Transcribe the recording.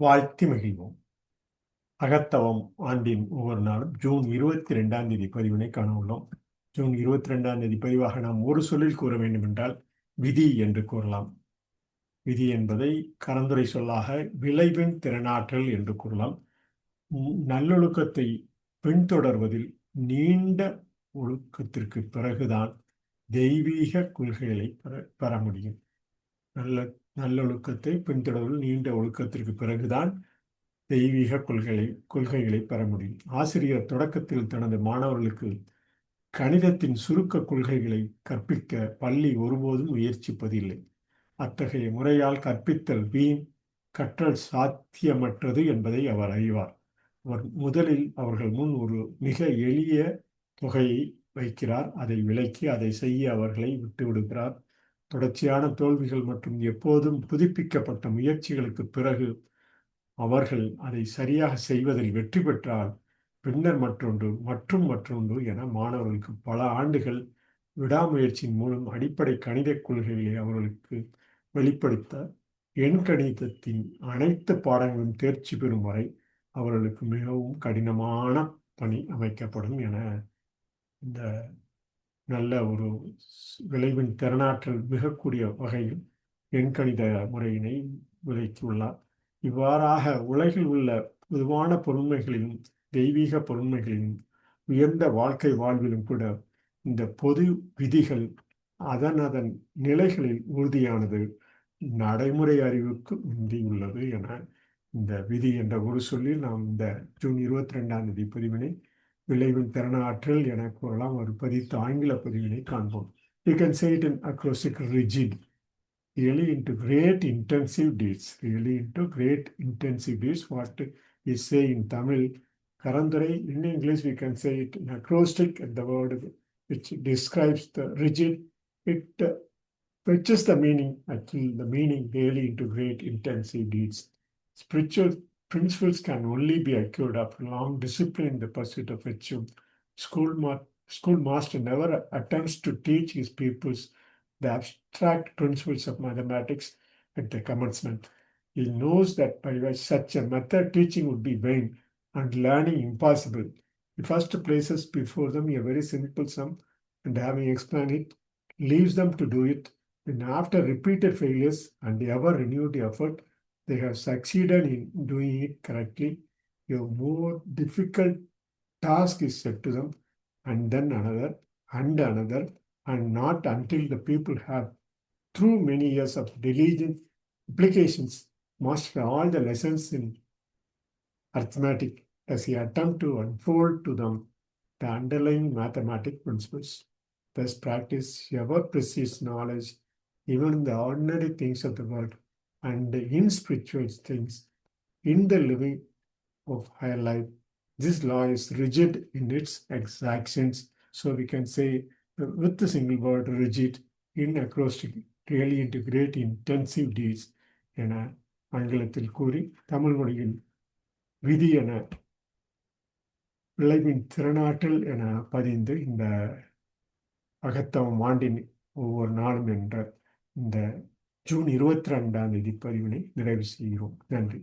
வாழ்த்தி மகிழ்வோம். அகத்தவம் ஆண்டின் ஒவ்வொரு நாளும் ஜூன் 22 பதிவினை காண உள்ளோம். ஜூன் 22 பதிவாக நாம் ஒரு சொல்லில் கூற வேண்டுமென்றால் விதி என்று கூறலாம். விதி என்பதை கரந்துரை சொல்லாக விளைவின் திறனாற்றல் என்று கூறலாம். நல்லொழுக்கத்தை பின்தொடர்வதில் நீண்ட ஒழுக்கத்திற்கு பிறகுதான் தெய்வீக கொள்கைகளை பெற முடியும். நல்லொழுக்கத்தை பின்தொடர்வதில் நீண்ட ஒழுக்கத்திற்கு பிறகுதான் தெய்வீக கொள்கைகளை பெற முடியும். ஆசிரியர் தொடக்கத்தில் தனது மாணவர்களுக்கு கணிதத்தின் சுருக்க கொள்கைகளை கற்பிக்க பள்ளி ஒருபோதும் முயற்சிப்பதில்லை. அத்தகைய முறையால் கற்பித்தல் வீண், கற்றல் சாத்தியமற்றது என்பதை அவர் அறிவார். அவர் முதலில் அவர்கள் முன் ஒரு மிக எளிய தொகையை வைக்கிறார். அதை விளக்கி அதை செய்ய அவர்களை விட்டுவிடுகிறார். தொடர்ச்சியான தோல்விகள் மற்றும் எப்போதும் புதுப்பிக்கப்பட்ட முயற்சிகளுக்கு பிறகு அவர்கள் அதை சரியாக செய்வதில் வெற்றி பெற்றால் பின்னர் மற்றொன்று என மாணவர்களுக்கு பல ஆண்டுகள் விடாமுயற்சியின் மூலம் அடிப்படை கணித கொள்கைகளை அவர்களுக்கு வெளிப்படுத்த எண்கணிதத்தின் அனைத்து பாடங்களும் தேர்ச்சி பெறும் வரை அவர்களுக்கு மிகவும் கடினமான பணி அமைக்கப்படும் என இந்த நல்ல ஒரு விளைவின் திறனாற்றல் மிகக்கூடிய வகையில் எண்கணித முறையினை விளக்கியுள்ளார். இவ்வாறாக உலகில் உள்ள பொதுவான பொருண்மைகளிலும் தெய்வீக பொருண்மைகளிலும் உயர்ந்த வாழ்க்கை வாழ்விலும் கூட இந்த பொது விதிகள் அதன் நிலைகளில் உறுதியானது நடைமுறை அறிவுக்கு முந்தியுள்ளது என இந்த விதி என்ற ஒரு சொல்லில் நாம் இந்த ஜூன் 22 பதிவினை விளைவின் திறனாற்றல் என கூறலாம். ஒரு பதித்த ஆங்கில பதிவினை காண்போம். You can say it in acrostic rigid, really into great intensive deeds. What we say in Tamil, Karandurai, in English we can say it in acrostic, and the word which describes the rigid, it fetches the meaning, actually the meaning really into great intensive deeds. Spiritual principles can only be acquired after long discipline in the pursuit of virtue. Schoolmaster never attempts to teach his pupils the abstract principles of mathematics at the commencement. He knows that by such a method teaching would be vain and learning impossible. He first places before them a very simple sum, and having explained it, leaves them to do it. And after repeated failures and ever renewed effort, they have succeeded in doing it correctly. A more difficult task is set to them, and then another, and not until the people have, through many years of diligent applications, mastered all the lessons in arithmetic, does he attempt to unfold to them the underlying mathematic principles. Thus practice ever precedes knowledge, even in the ordinary things of the world, and in spiritual things, in the living of higher life. This law is rigid in its exactions. So we can say with the single word rigid in acrostic, really into great intensive deeds என ஆங்கிலத்தில் கூறி தமிழ் மொழியில் விதி என விளைவின் திறனாற்றல் என பதிந்து இந்த அகத்தவம் ஆண்டின் ஒவ்வொரு நாளும் என்ற இந்த ஜூன் 22 பதிவினை நிறைவு செய்கிறோம். நன்றி.